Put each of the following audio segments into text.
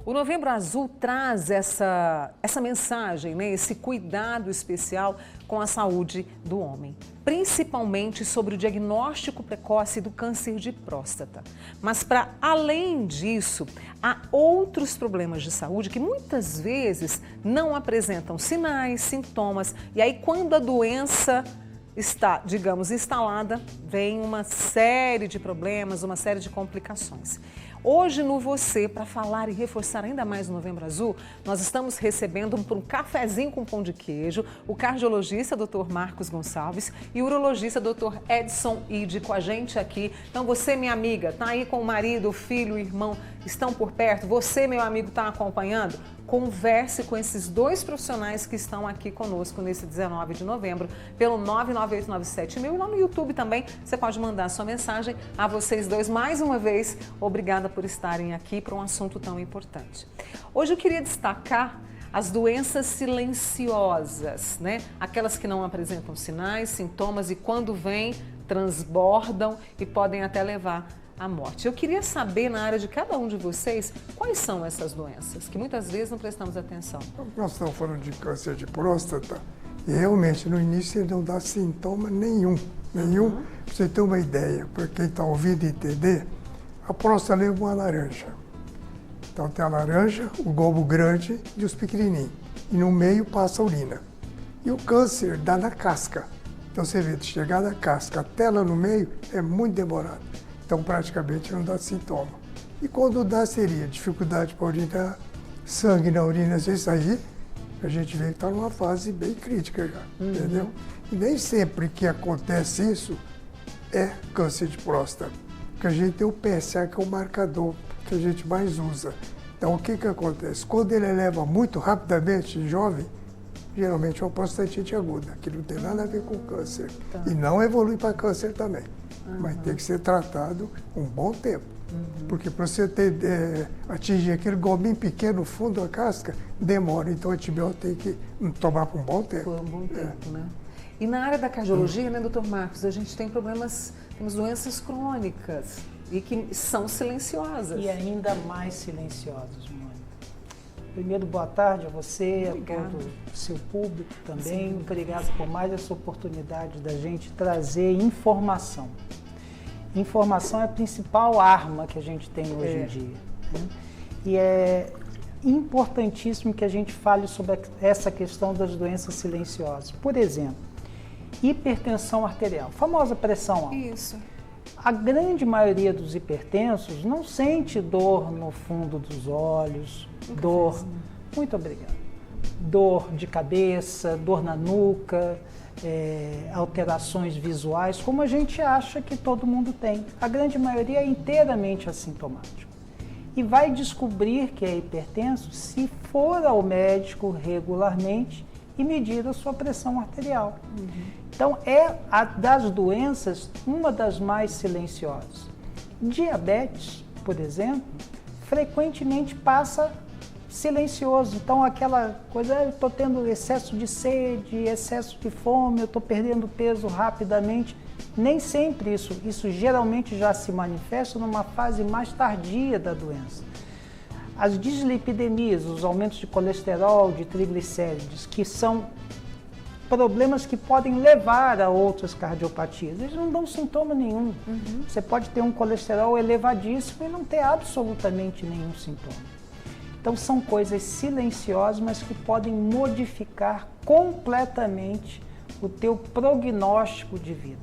O Novembro Azul traz essa mensagem, né, esse cuidado especial com a saúde do homem, principalmente sobre o diagnóstico precoce do câncer de próstata. Mas para além disso, há outros problemas de saúde que muitas vezes não apresentam sinais, sintomas, e aí quando a doença está, digamos, instalada, vem uma série de problemas, uma série de complicações. Hoje no Você, para falar e reforçar ainda mais o Novembro Azul, nós estamos recebendo por um cafezinho com pão de queijo o cardiologista Dr. Marcos Gonçalves e o urologista Dr. Edson Ide com a gente aqui. Então você, minha amiga, está aí com o marido, o filho, o irmão, estão por perto? Você, meu amigo, está acompanhando? Converse com esses dois profissionais que estão aqui conosco nesse 19 de novembro, pelo 99897.000 e lá no YouTube também você pode mandar sua mensagem a vocês dois. Mais uma vez, obrigada por estarem aqui para um assunto tão importante. Hoje eu queria destacar as doenças silenciosas, né? Aquelas que não apresentam sinais, sintomas e quando vêm, transbordam e podem até levar à morte. Eu queria saber, na área de cada um de vocês, quais são essas doenças, que muitas vezes não prestamos atenção. Nós estamos falando de câncer de próstata e realmente no início ele não dá sintoma nenhum. Para você ter uma ideia, para quem está ouvindo entender, a próstata é uma laranja. Então tem a laranja, o globo grande e os pequenininhos. E no meio passa a urina. E o câncer dá na casca. Então você vê, de chegar na casca até lá no meio é muito demorado. Então praticamente não dá sintoma. E quando dá seria dificuldade para urinar, sangue na urina, às vezes aí a gente vê que está numa fase bem crítica já, entendeu? E nem sempre que acontece isso é câncer de próstata. Porque a gente tem o PSA, que é o marcador que a gente mais usa. Então o que acontece? Quando ele eleva muito rapidamente, jovem, geralmente é uma prostatite aguda, que não tem nada a ver com câncer. Tá. E não evolui para câncer também. Mas tem que ser tratado um bom tempo. Porque para você atingir aquele globinho pequeno no fundo da casca, demora. Então o antibiótico tem que tomar por um bom tempo. Por um bom tempo, né? E na área da cardiologia, né, doutor Marcos, a gente tem problemas, temos doenças crônicas e que são silenciosas. E ainda mais silenciosas, Mônica. Primeiro, boa tarde a você, obrigada. A todo o seu público também. Sim. Obrigado por mais essa oportunidade da gente trazer informação. Informação é a principal arma que a gente tem hoje em dia. Né? E é importantíssimo que a gente fale sobre essa questão das doenças silenciosas. Por exemplo, hipertensão arterial, famosa pressão alta. Isso. A grande maioria dos hipertensos não sente dor no fundo dos olhos, muito obrigado, dor de cabeça, dor na nuca, alterações visuais, como a gente acha que todo mundo tem. A grande maioria é inteiramente assintomático. E vai descobrir que é hipertenso se for ao médico regularmente e medir a sua pressão arterial. Então, é das doenças uma das mais silenciosas. Diabetes, por exemplo, frequentemente passa silencioso. Então, aquela coisa, eu estou tendo excesso de sede, excesso de fome, eu estou perdendo peso rapidamente. Nem sempre isso geralmente já se manifesta numa fase mais tardia da doença. As dislipidemias, os aumentos de colesterol, de triglicérides, que são problemas que podem levar a outras cardiopatias. Eles não dão sintoma nenhum. Você pode ter um colesterol elevadíssimo e não ter absolutamente nenhum sintoma. Então são coisas silenciosas, mas que podem modificar completamente o teu prognóstico de vida.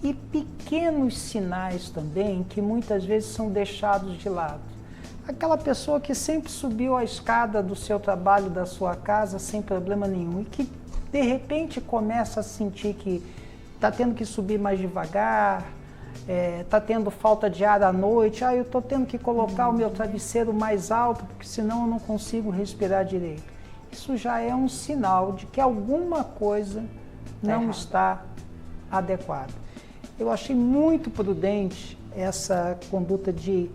E pequenos sinais também que muitas vezes são deixados de lado. Aquela pessoa que sempre subiu a escada do seu trabalho, da sua casa, sem problema nenhum, e que de repente começa a sentir que está tendo que subir mais devagar, está tendo falta de ar à noite, eu estou tendo que colocar o meu travesseiro mais alto, porque senão eu não consigo respirar direito. Isso já é um sinal de que alguma coisa não está adequada. Eu achei muito prudente essa conduta de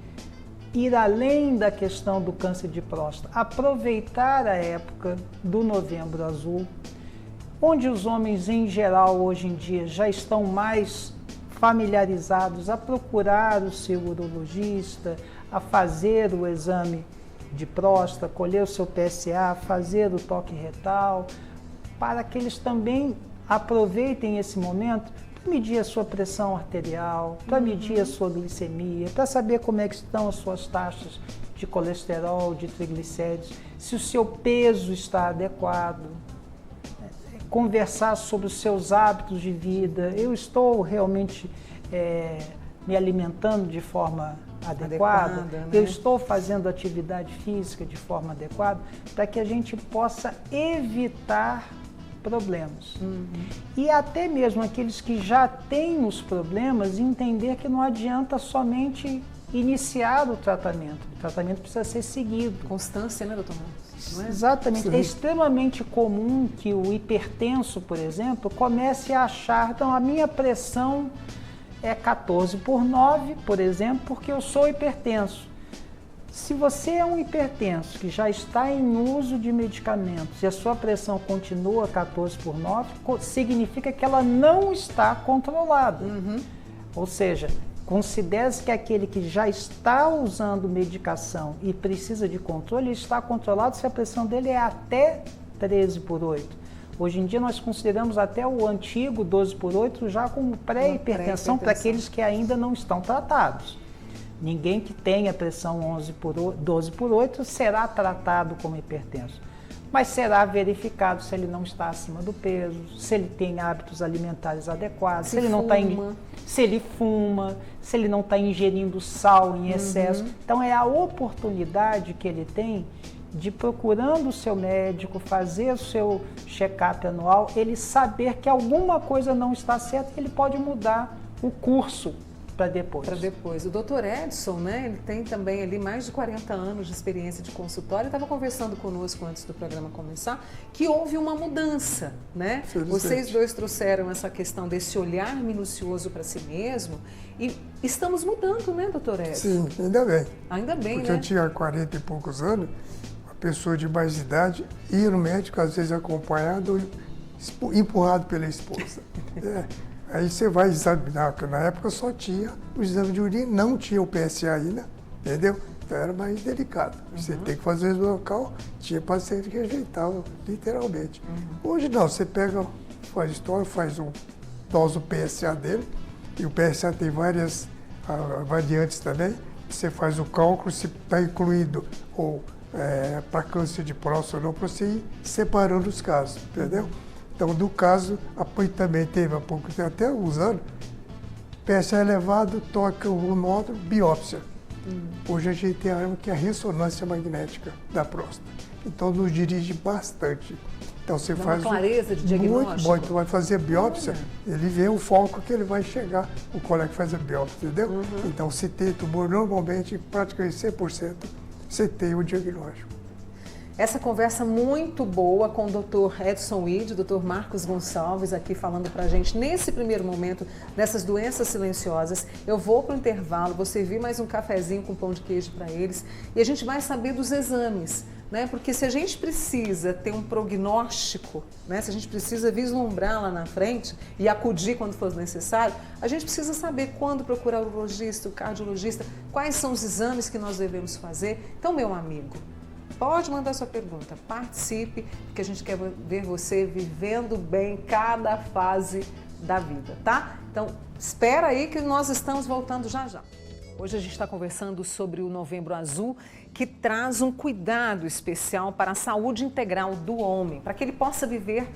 ir além da questão do câncer de próstata, aproveitar a época do Novembro Azul, onde os homens em geral hoje em dia já estão mais familiarizados a procurar o seu urologista, a fazer o exame de próstata, colher o seu PSA, fazer o toque retal, para que eles também aproveitem esse momento para medir a sua pressão arterial, para medir a sua glicemia, para saber como é que estão as suas taxas de colesterol, de triglicéridos, se o seu peso está adequado, conversar sobre os seus hábitos de vida. Eu estou realmente me alimentando de forma adequada, né? Eu estou fazendo atividade física de forma adequada, para que a gente possa evitar problemas. E até mesmo aqueles que já têm os problemas, entender que não adianta somente iniciar o tratamento precisa ser seguido. Constância, né, doutor Marcos? Não é? Exatamente. Sim. É extremamente comum que o hipertenso, por exemplo, comece a achar, então a minha pressão é 14/9, por exemplo, porque eu sou hipertenso. Se você é um hipertenso que já está em uso de medicamentos e a sua pressão continua 14/9, significa que ela não está controlada. Ou seja, considere-se que aquele que já está usando medicação e precisa de controle, ele está controlado se a pressão dele é até 13/8. Hoje em dia nós consideramos até o antigo 12/8 já como pré-hipertensão para aqueles que ainda não estão tratados. Ninguém que tenha pressão 12/8 será tratado como hipertenso, mas será verificado se ele não está acima do peso, se ele tem hábitos alimentares adequados, se ele fuma, se ele não está ingerindo sal em excesso. Então é a oportunidade que ele tem de, procurando o seu médico, fazer o seu check-up anual, ele saber que alguma coisa não está certa e ele pode mudar o curso para depois. O doutor Edson, né, ele tem também ali mais de 40 anos de experiência de consultório, estava conversando conosco antes do programa começar, que houve uma mudança, né? Vocês dois trouxeram essa questão desse olhar minucioso para si mesmo e estamos mudando, né, doutor Edson? Sim, ainda bem. Ainda bem, porque né? eu tinha 40 e poucos anos, uma pessoa de mais idade ia no médico, às vezes acompanhado, empurrado pela esposa. Aí você vai examinar, porque na época só tinha o exame de urina, não tinha o PSA ainda, entendeu? Então era mais delicado. Você tem que fazer no local, tinha paciente que rejeitava, literalmente. Hoje não, você pega, faz história, dosa o PSA dele, e o PSA tem várias variantes também, você faz o cálculo se está incluído ou para câncer de próstata ou não, para você ir separando os casos, entendeu? Então, do caso, a PAN também teve há pouco tempo, até uns anos, PSA elevado, toca o nódulo, biópsia. Hoje a gente tem a arma que é a ressonância magnética da próstata. Então, nos dirige bastante. Então, você faz uma clareza de diagnóstico. Muito bom. Então, vai fazer a biópsia, ele vê o foco que ele vai chegar, o colega que faz a biópsia, entendeu? Então, se tem tumor, normalmente, praticamente 100%, você tem o diagnóstico. Essa conversa muito boa com o Dr. Edson Witt, o Dr. Marcos Gonçalves aqui falando pra gente nesse primeiro momento dessas doenças silenciosas. Eu vou pro intervalo, vou servir mais um cafezinho com pão de queijo para eles e a gente vai saber dos exames, né? Porque se a gente precisa ter um prognóstico, né? Se a gente precisa vislumbrar lá na frente e acudir quando for necessário, a gente precisa saber quando procurar o urologista, o cardiologista, quais são os exames que nós devemos fazer. Então, meu amigo, pode mandar sua pergunta, participe, porque a gente quer ver você vivendo bem cada fase da vida, tá? Então, espera aí que nós estamos voltando já já. Hoje a gente está conversando sobre o Novembro Azul, que traz um cuidado especial para a saúde integral do homem, para que ele possa viver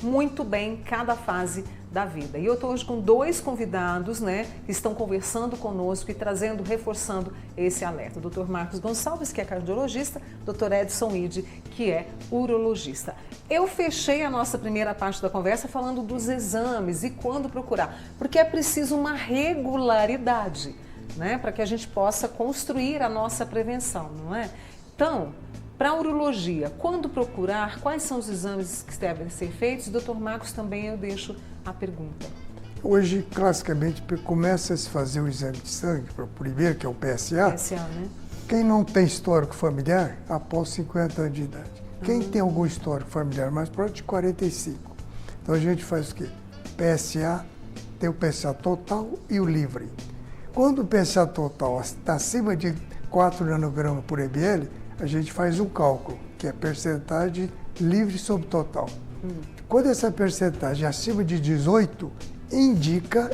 muito bem cada fase da vida. E eu estou hoje com dois convidados, né, que estão conversando conosco e trazendo, reforçando esse alerta. O Dr. Marcos Gonçalves, que é cardiologista, Dr. Edson Witt, que é urologista. Eu fechei a nossa primeira parte da conversa falando dos exames e quando procurar, porque é preciso uma regularidade, né, para que a gente possa construir a nossa prevenção, não é? Então, para a urologia, quando procurar, quais são os exames que devem ser feitos? Doutor Marcos, também eu deixo a pergunta. Hoje, classicamente, começa a se fazer o exame de sangue, o primeiro, que é o PSA. PSA, né? Quem não tem histórico familiar, após 50 anos de idade. Quem tem algum histórico familiar, mais próximo de 45. Então a gente faz o quê? PSA, tem o PSA total e o livre. Quando o PSA total está acima de 4 nanogramas por ml, a gente faz um cálculo, que é percentagem livre sobre total. Quando essa percentagem é acima de 18, indica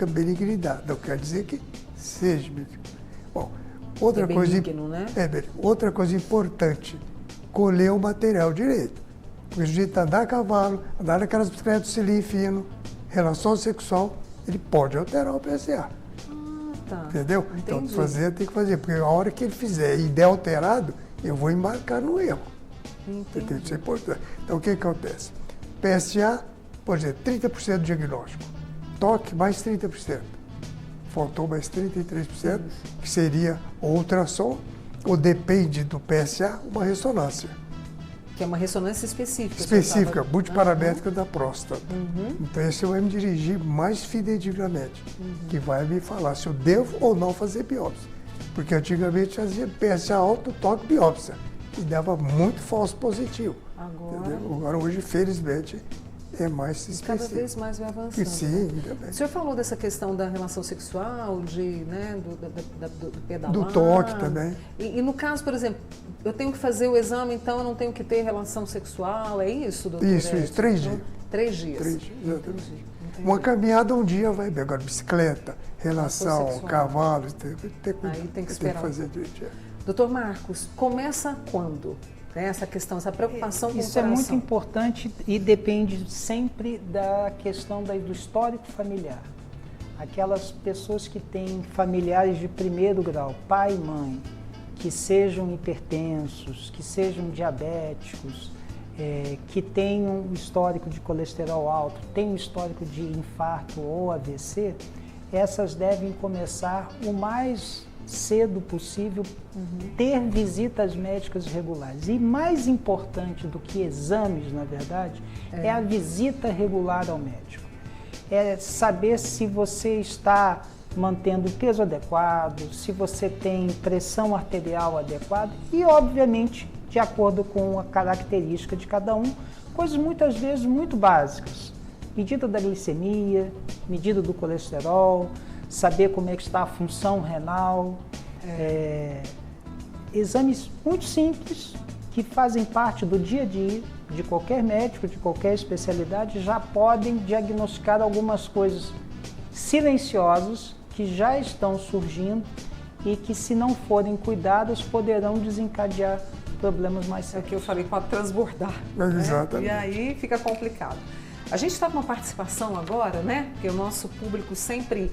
benignidade. Não quer dizer que seja benigno. Bom, outra benigno, né? Outra coisa importante, colher o material direito. Porque o sujeito andar a cavalo, andar naquelas bicicletas de cilindro fino, relação sexual, ele pode alterar o PSA. Tá. Entendeu? Entendi. Então, tem que fazer. Porque a hora que ele fizer e der alterado, eu vou embarcar no erro. Entendeu? Isso é importante. Então, o que acontece? PSA, por exemplo, 30% do diagnóstico. Toque, mais 30%. Faltou mais 33%, que seria o ultrassom, ou depende do PSA, uma ressonância. Que é uma ressonância específica. Específica, multiparamétrica da próstata. Então, esse vai me dirigir mais fidedignamente, que vai me falar se eu devo ou não fazer biópsia. Porque antigamente fazia PSA alto, toque, biópsia, e dava muito falso positivo. Agora, hoje, felizmente, é mais específico. Cada vez mais vai avançando. E sim, ainda bem. O senhor falou dessa questão da relação sexual, do pedalar. Do toque também. E no caso, por exemplo, eu tenho que fazer o exame, então eu não tenho que ter relação sexual, é isso, doutor? Isso, 3 dias. 3 dias. 3 dias, exatamente. Entendi. Uma caminhada um dia vai bem. Agora, bicicleta, relação, cavalo, tem cuidado. Aí tem que esperar. Tem que fazer direitinho. Doutor Marcos, começa quando? Essa questão, essa preocupação com o Isso é coração. muito importante e depende sempre da questão do histórico familiar. Aquelas pessoas que têm familiares de primeiro grau, pai e mãe, que sejam hipertensos, que sejam diabéticos, que tenham um histórico de colesterol alto, tenham um histórico de infarto ou AVC, essas devem começar o mais cedo possível, ter visitas médicas regulares. E mais importante do que exames, na verdade, é a visita regular ao médico. É saber se você está mantendo o peso adequado, se você tem pressão arterial adequada e, obviamente, de acordo com a característica de cada um, coisas muitas vezes muito básicas. Medida da glicemia, medida do colesterol, saber como é que está a função renal, exames muito simples que fazem parte do dia a dia de qualquer médico, de qualquer especialidade, já podem diagnosticar algumas coisas silenciosas que já estão surgindo e que, se não forem cuidadas, poderão desencadear problemas mais sérios. É o que eu falei, pode transbordar. Exatamente. E aí fica complicado. A gente está com uma participação agora, né? Porque o nosso público sempre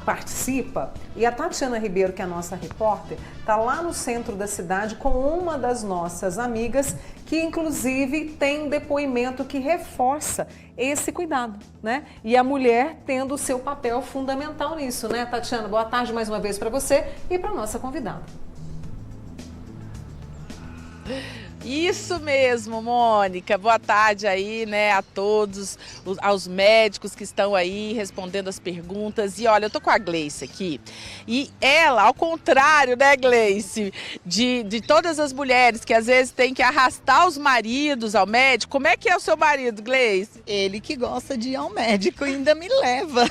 participa. E a Tatiana Ribeiro, que é a nossa repórter, está lá no centro da cidade com uma das nossas amigas, que inclusive tem um depoimento que reforça esse cuidado, né? E a mulher tendo o seu papel fundamental nisso, né, Tatiana? Boa tarde mais uma vez para você e para a nossa convidada. Isso mesmo, Mônica. Boa tarde aí, né, a todos, aos médicos que estão aí respondendo as perguntas. E olha, eu tô com a Gleice aqui e ela, ao contrário, né, Gleice, de todas as mulheres que às vezes têm que arrastar os maridos ao médico, como é que é o seu marido, Gleice? Ele que gosta de ir ao médico e ainda me leva.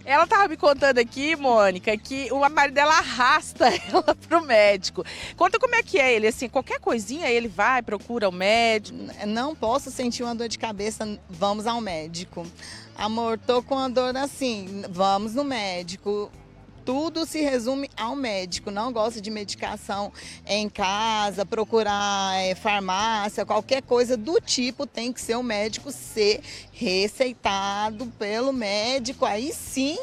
Ela estava me contando aqui, Mônica, que o marido dela arrasta ela pro médico. Conta como é que é ele, assim, qualquer coisinha ele vai, procura o médico. Não posso sentir uma dor de cabeça, vamos ao médico. Amor, tô com uma dor assim, vamos no médico. Tudo se resume ao médico, não gosta de medicação em casa, procurar farmácia, qualquer coisa do tipo tem que ser o médico ser receitado pelo médico, aí sim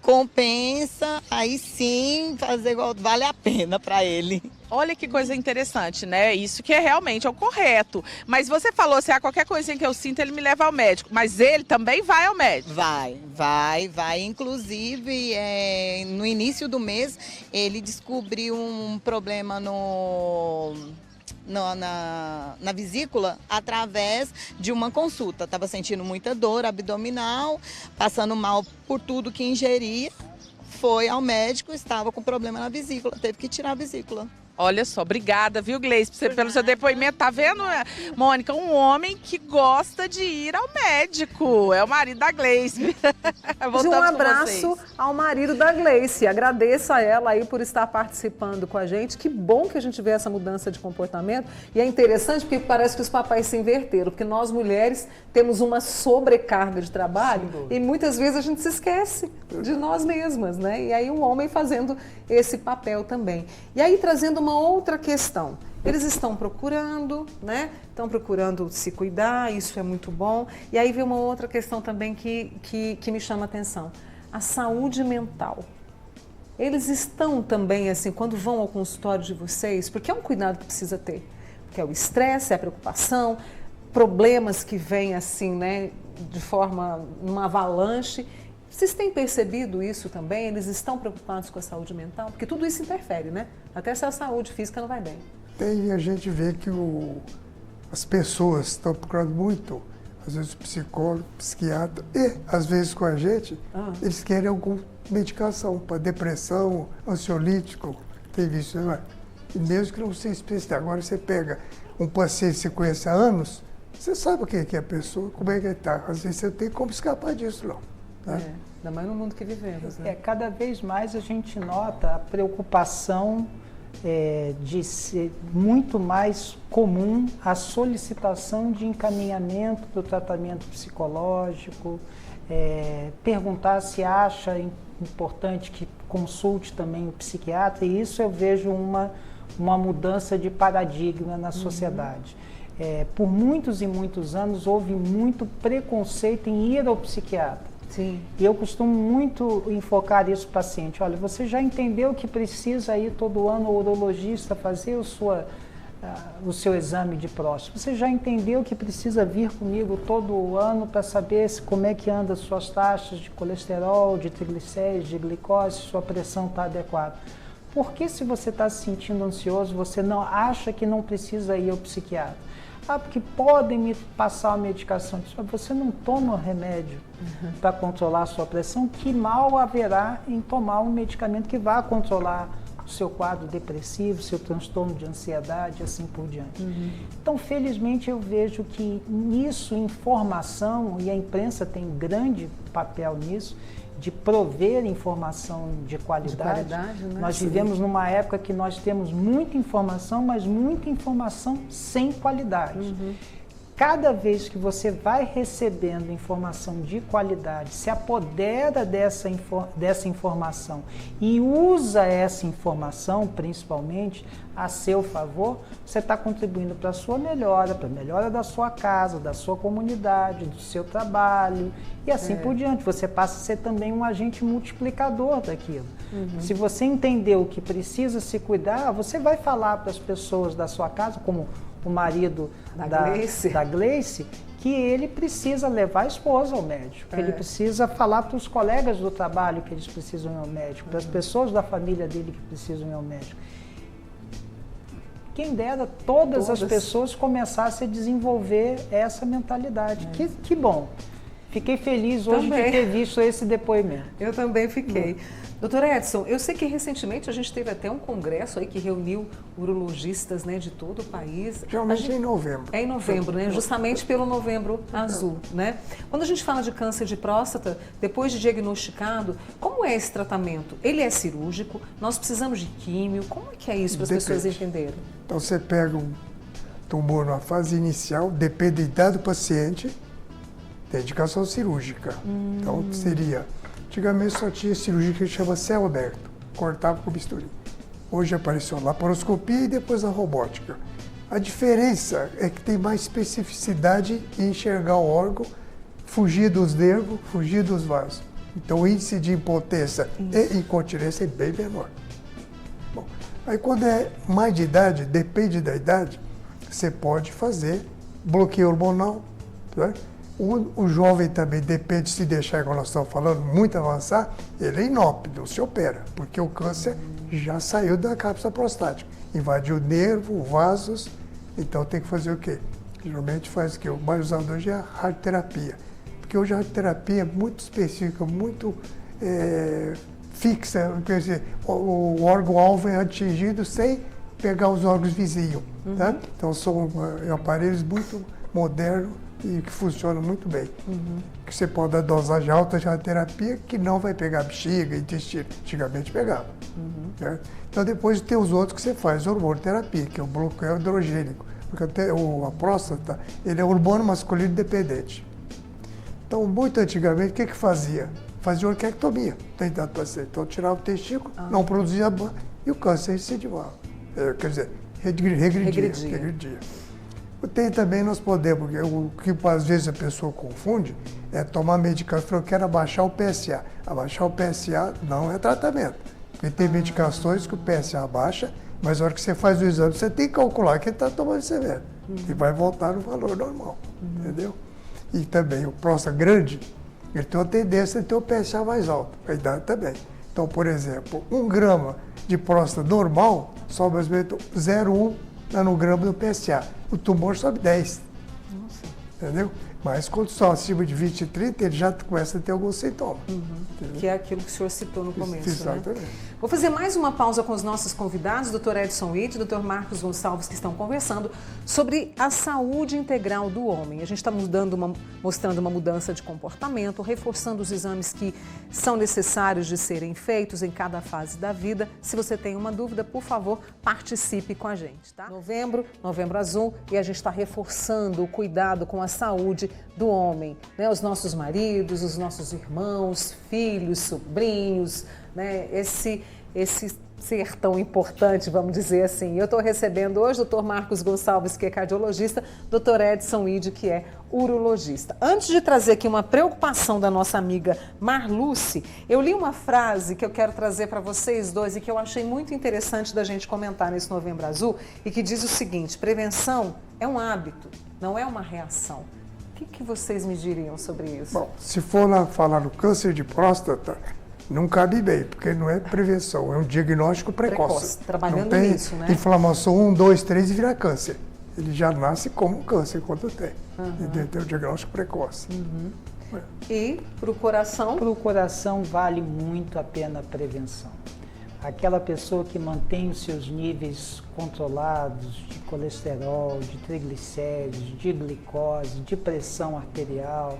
compensa, aí sim fazer igual, vale a pena para ele. Olha que coisa interessante, né? Isso que é realmente o correto. Mas você falou assim, qualquer coisinha que eu sinto, ele me leva ao médico. Mas ele também vai ao médico? Vai. Inclusive, no início do mês, ele descobriu um problema na vesícula através de uma consulta. Estava sentindo muita dor abdominal, passando mal por tudo que ingeria. Foi ao médico, estava com problema na vesícula, teve que tirar a vesícula. Olha só, obrigada, viu, Gleice, pelo seu depoimento. Tá vendo, Mônica? Um homem que gosta de ir ao médico. É o marido da Gleice. Um abraço ao marido da Gleice. Agradeço a ela aí por estar participando com a gente. Que bom que a gente vê essa mudança de comportamento. E é interessante porque parece que os papéis se inverteram, porque nós mulheres temos uma sobrecarga de trabalho e muitas vezes a gente se esquece de nós mesmas, né? E aí o homem fazendo esse papel também. E aí trazendo uma outra questão. Eles estão procurando, né? Estão procurando se cuidar, isso é muito bom. E aí vem uma outra questão também que me chama a atenção. A saúde mental. Eles estão também, assim, quando vão ao consultório de vocês, porque é um cuidado que precisa ter. Porque é o estresse, é a preocupação, problemas que vêm assim, né? De forma, numa avalanche. Vocês têm percebido isso também? Eles estão preocupados com a saúde mental? Porque tudo isso interfere, né? Até se a saúde física não vai bem. Tem, a gente vê que as pessoas estão procurando muito, às vezes o psicólogo, psiquiatra, e às vezes com a gente, eles querem alguma medicação para depressão, ansiolítico, tem visto, não é? E mesmo que não seja especialista, agora você pega um paciente que você conhece há anos, você sabe o que é a pessoa, como é que ele está. Às vezes você não tem como escapar disso, não. Né? Ainda mais no mundo que vivemos, né? Cada vez mais a gente nota a preocupação de ser muito mais comum a solicitação de encaminhamento para o tratamento psicológico, perguntar se acha importante que consulte também o psiquiatra, e isso eu vejo uma mudança de paradigma na sociedade. Por muitos e muitos anos houve muito preconceito em ir ao psiquiatra. Sim. E eu costumo muito enfocar isso para o paciente. Olha, você já entendeu que precisa ir todo ano ao urologista fazer o seu exame de próstata? Você já entendeu que precisa vir comigo todo ano para saber como é que anda as suas taxas de colesterol, de triglicéridos, de glicose, se sua pressão está adequada? Por que, se você está se sentindo ansioso, você não acha que não precisa ir ao psiquiatra? Porque podem me passar a medicação. Você não toma remédio para controlar a sua pressão, que mal haverá em tomar um medicamento que vá controlar o seu quadro depressivo, seu transtorno de ansiedade e assim por diante. Então, felizmente, eu vejo que nisso, informação, e a imprensa tem grande papel nisso, de prover informação de qualidade. Né? Nós vivemos numa época que nós temos muita informação, mas muita informação sem qualidade. Cada vez que você vai recebendo informação de qualidade, se apodera dessa informação e usa essa informação, principalmente, a seu favor, você está contribuindo para a sua melhora, para a melhora da sua casa, da sua comunidade, do seu trabalho e assim por diante. Você passa a ser também um agente multiplicador daquilo. Se você entendeu que precisa se cuidar, você vai falar para as pessoas da sua casa, como o marido da Gleice, que ele precisa levar a esposa ao médico, que ele precisa falar para os colegas do trabalho que eles precisam ir ao médico, para as pessoas da família dele que precisam ir ao médico. Quem dera todas as pessoas começassem a desenvolver essa mentalidade. Que bom. Fiquei feliz hoje de ter visto esse depoimento. Eu também fiquei. Doutor Edson, eu sei que recentemente a gente teve até um congresso aí que reuniu urologistas, né, de todo o país. Geralmente é em novembro. É em novembro, né? Justamente pelo Novembro Azul, né? Quando a gente fala de câncer de próstata, depois de diagnosticado, como é esse tratamento? Ele é cirúrgico? Nós precisamos de químio? Como é que é isso para as pessoas entenderem? Então você pega um tumor na fase inicial, depende da idade do paciente, tem indicação cirúrgica. Então seria... Antigamente só tinha cirurgia que chama céu aberto, cortava com bisturi. Hoje apareceu a laparoscopia e depois a robótica. A diferença é que tem mais especificidade em enxergar o órgão, fugir dos nervos, fugir dos vasos. Então o índice de impotência e incontinência é bem menor. Bom, aí quando é mais de idade, depende da idade, você pode fazer bloqueio hormonal, né? O jovem também depende, se deixar, como nós estamos falando, muito avançar, ele é inópito, se opera, porque o câncer já saiu da cápsula prostática, invadiu o nervo, vasos, então tem que fazer o quê? Geralmente faz o quê? O mais usado hoje é a radioterapia, porque hoje a radioterapia é muito específica, muito fixa, quer dizer, o órgão-alvo é atingido sem pegar os órgãos vizinhos. Tá? Então são aparelhos muito modernos e que funcionam muito bem. Que você pode dar dosagem alta de radioterapia que não vai pegar bexiga, intestino. Antigamente pegava. Certo? Então depois tem os outros que você faz, hormonoterapia, que é o bloqueio androgênico. Porque a próstata, ele é hormônio masculino dependente. Então, muito antigamente, o que fazia? Fazia orquiectomia no idade do paciente. Então, tirava o testículo, não produzia e o câncer recidivava. Quer dizer, regredia. Tem também, nós podemos, o que às vezes a pessoa confunde, é tomar medicação, eu quero abaixar o PSA. Abaixar o PSA não é tratamento. Porque tem medicações que o PSA abaixa, mas na hora que você faz o exame, você tem que calcular que ele está tomando esse remédio. E vai voltar no valor normal, entendeu? E também o próstata grande, ele tem uma tendência a ter o PSA mais alto, a idade também. Então, por exemplo, 1 grama de próstata normal sobe mais ou menos 0,1 nanograma do PSA. O tumor sobe 10. Nossa. Entendeu? Mas quando só acima de 20 e 30, ele já começa a ter alguns sintomas. Que é aquilo que o senhor citou no começo. Exatamente. Né? Vou fazer mais uma pausa com os nossos convidados, Dr. Edson Witt e Dr. Marcos Gonçalves, que estão conversando sobre a saúde integral do homem. A gente está mostrando uma mudança de comportamento, reforçando os exames que são necessários de serem feitos em cada fase da vida. Se você tem uma dúvida, por favor, participe com a gente. Tá? Novembro Azul, e a gente está reforçando o cuidado com a saúde do homem, né? Os nossos maridos, os nossos irmãos, filhos, sobrinhos, né? Esse ser tão importante, vamos dizer assim. Eu estou recebendo hoje o Dr. Marcos Gonçalves, que é cardiologista, Dr. Edson Witt, que é urologista. Antes de trazer aqui uma preocupação da nossa amiga Marluce, eu li uma frase que eu quero trazer para vocês dois e que eu achei muito interessante da gente comentar nesse Novembro Azul e que diz o seguinte: prevenção é um hábito, não é uma reação. O que vocês me diriam sobre isso? Bom, se for lá falar no câncer de próstata, não cabe bem, porque não é prevenção, é um diagnóstico precoce. Trabalhando não tem nisso, né? Inflamação 1, 2, 3 e vira câncer. Ele já nasce como câncer quando tem. Tem o diagnóstico precoce. E para o coração? Para o coração vale muito a pena a prevenção. Aquela pessoa que mantém os seus níveis controlados de colesterol, de triglicéridos, de glicose, de pressão arterial,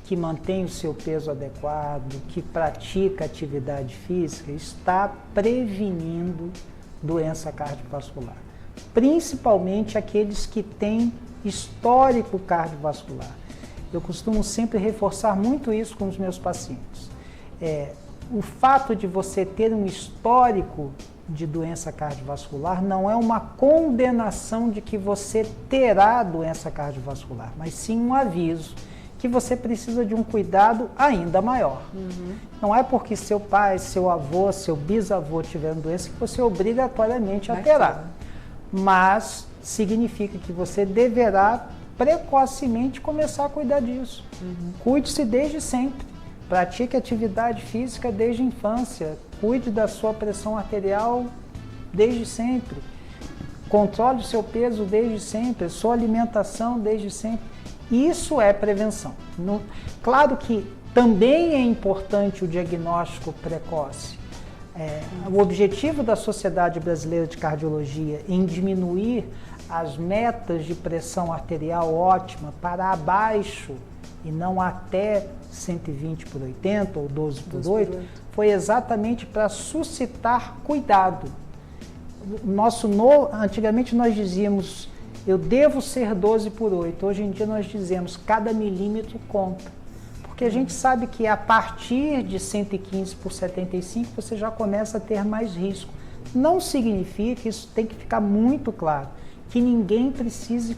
que mantém o seu peso adequado, que pratica atividade física, está prevenindo doença cardiovascular. Principalmente aqueles que têm histórico cardiovascular. Eu costumo sempre reforçar muito isso com os meus pacientes. O fato de você ter um histórico de doença cardiovascular não é uma condenação de que você terá doença cardiovascular, mas sim um aviso que você precisa de um cuidado ainda maior. Não é porque seu pai, seu avô, seu bisavô tiveram doença que você obrigatoriamente a terá, mas significa que você deverá precocemente começar a cuidar disso. Cuide-se desde sempre. Pratique atividade física desde a infância, cuide da sua pressão arterial desde sempre, controle o seu peso desde sempre, sua alimentação desde sempre. Isso é prevenção. Claro que também é importante o diagnóstico precoce. O objetivo da Sociedade Brasileira de Cardiologia em diminuir as metas de pressão arterial ótima para abaixo e não até 120/80 ou 12/8, foi exatamente para suscitar cuidado. Antigamente nós dizíamos, eu devo ser 12/8, hoje em dia nós dizemos, cada milímetro conta. Porque a gente sabe que a partir de 115/75 você já começa a ter mais risco. Não significa, isso tem que ficar muito claro, que ninguém precise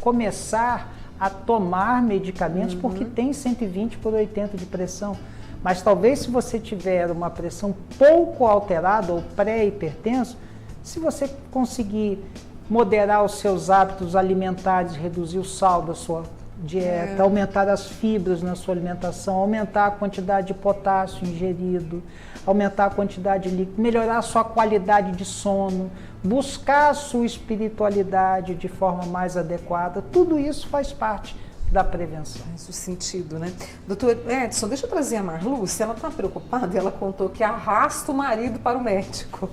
começar a tomar medicamentos porque tem 120/80 de pressão. Mas talvez se você tiver uma pressão pouco alterada ou pré-hipertenso, se você conseguir moderar os seus hábitos alimentares, reduzir o sal da sua dieta, aumentar as fibras na sua alimentação, aumentar a quantidade de potássio ingerido, aumentar a quantidade de líquido, melhorar a sua qualidade de sono, buscar a sua espiritualidade de forma mais adequada, tudo isso faz parte da prevenção. Faz o sentido, né? Doutor Edson, deixa eu trazer a Marlúcia, ela está preocupada e ela contou que arrasta o marido para o médico.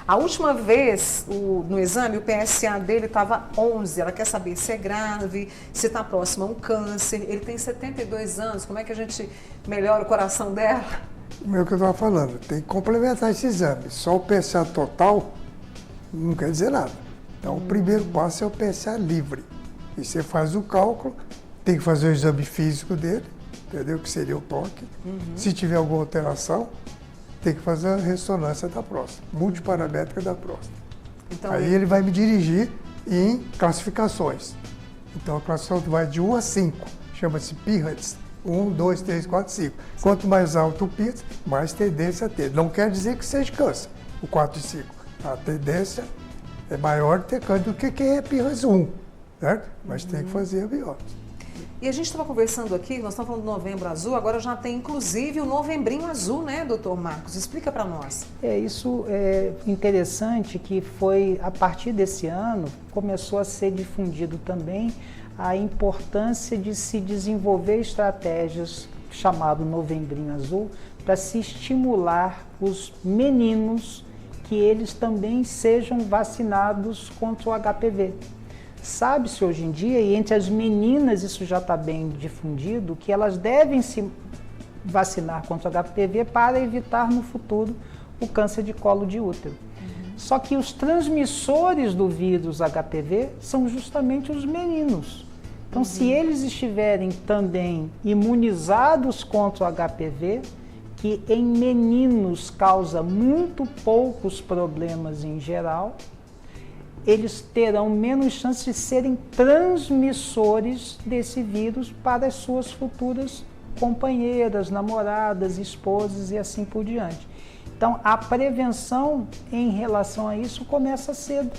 A última vez, no exame, o PSA dele estava 11, ela quer saber se é grave, se está próximo a um câncer, ele tem 72 anos, como é que a gente melhora o coração dela? O meu que eu estava falando, tem que complementar esse exame, só o PSA total não quer dizer nada. Então, o primeiro passo é o PSA livre, e você faz o cálculo. Tem que fazer o exame físico dele, entendeu? Que seria o toque. Se tiver alguma alteração, tem que fazer a ressonância da próstata, multiparamétrica da próstata. Então, aí ele vai me dirigir em classificações. Então a classificação vai de 1 a 5, chama-se PIRADS. 1, 2, 3, 4, 5. Quanto mais alto o PIRADS, mais tendência a ter. Não quer dizer que seja câncer, o 4 e 5. A tendência é maior de ter câncer do que quem é PIRADS 1, certo? Mas tem que fazer a biópsia. E a gente estava conversando aqui, nós estamos falando do Novembro Azul, agora já tem inclusive o Novembrinho Azul, né, doutor Marcos? Explica para nós. Isso é interessante que foi, a partir desse ano, começou a ser difundido também a importância de se desenvolver estratégias chamado Novembrinho Azul para se estimular os meninos que eles também sejam vacinados contra o HPV. Sabe-se hoje em dia, e entre as meninas isso já está bem difundido, que elas devem se vacinar contra o HPV para evitar no futuro o câncer de colo de útero. Só que os transmissores do vírus HPV são justamente os meninos. Então, se eles estiverem também imunizados contra o HPV, que em meninos causa muito poucos problemas em geral, eles terão menos chance de serem transmissores desse vírus para as suas futuras companheiras, namoradas, esposas e assim por diante. Então, a prevenção em relação a isso começa cedo,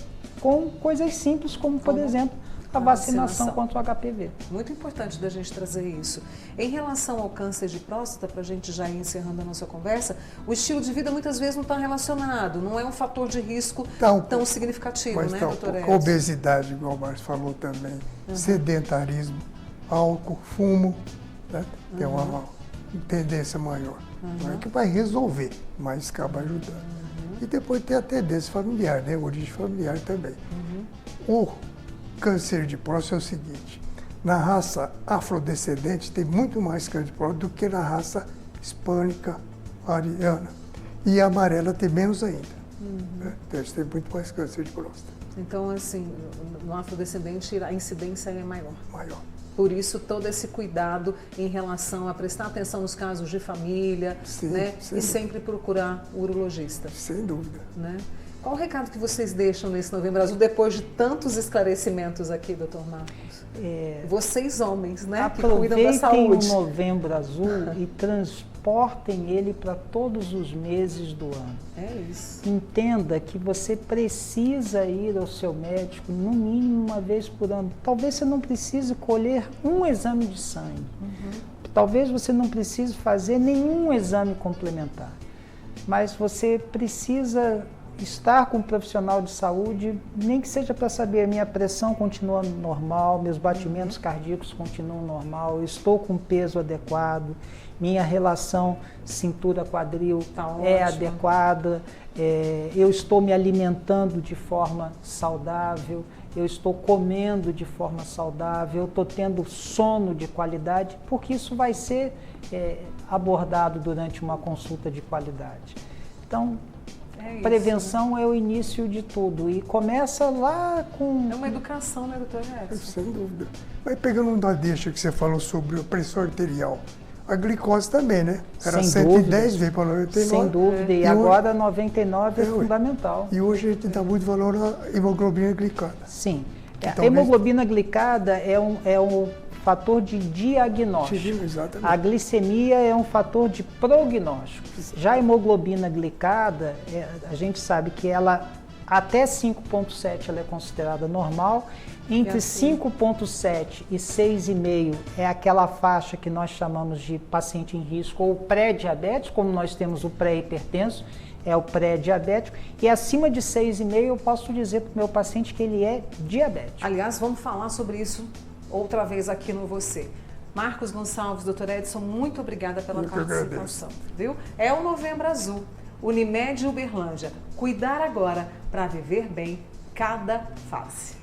com coisas simples, como, por exemplo, a vacinação contra o HPV. Muito importante da gente trazer isso. Em relação ao câncer de próstata, para a gente já ir encerrando a nossa conversa, o estilo de vida muitas vezes não está relacionado, não é um fator de risco tão significativo, né, doutora Edson? Obesidade, igual o Márcio falou também, sedentarismo, álcool, fumo, né? Tem uma tendência maior. Não é que vai resolver, mas acaba ajudando. E depois tem a tendência familiar, né? Origem familiar também. O câncer de próstata é o seguinte: na raça afrodescendente tem muito mais câncer de próstata do que na raça hispânica, ariana. E a amarela tem menos ainda. Né? Então eles têm muito mais câncer de próstata. Então, assim, no afrodescendente a incidência é maior. Maior. Por isso, todo esse cuidado em relação a prestar atenção nos casos de família, Sim, né? sim. E sempre procurar o urologista. Sem dúvida. Né? Qual o recado que vocês deixam nesse Novembro Azul, depois de tantos esclarecimentos aqui, doutor Marcos? Vocês homens, né, que cuidam da saúde. Aproveitem o Novembro Azul e transportem ele para todos os meses do ano. É isso. Entenda que você precisa ir ao seu médico no mínimo uma vez por ano. Talvez você não precise colher um exame de sangue. Talvez você não precise fazer nenhum exame complementar. Mas você precisa estar com um profissional de saúde, nem que seja para saber, a minha pressão continua normal, meus batimentos cardíacos continuam normal, eu estou com peso adequado, minha relação cintura-quadril é adequada, eu estou me alimentando de forma saudável, eu estou comendo de forma saudável, eu estou tendo sono de qualidade, porque isso vai ser abordado durante uma consulta de qualidade. Então, prevenção é o início de tudo e começa lá com... É uma educação, né, doutor Edson? Sem dúvida. Mas pegando uma deixa que você falou sobre a pressão arterial, a glicose também, né? Era 110, veio para 99. Sem dúvida, e agora 99 é fundamental. E hoje a gente dá muito valor à hemoglobina glicada. Sim. A hemoglobina glicada é um fator de diagnóstico. Exatamente. A glicemia é um fator de prognóstico. Já a hemoglobina glicada, a gente sabe que ela até 5,7 ela é considerada normal. Entre 5,7 e 6,5 é aquela faixa que nós chamamos de paciente em risco ou pré-diabetes, como nós temos o pré-hipertenso, é o pré-diabético. E acima de 6,5 eu posso dizer para o meu paciente que ele é diabético. Aliás, vamos falar sobre isso outra vez aqui no Você. Marcos Gonçalves, doutor Edson, muito obrigada pela participação. Viu? É o Novembro Azul. Unimed Uberlândia. Cuidar agora para viver bem cada fase.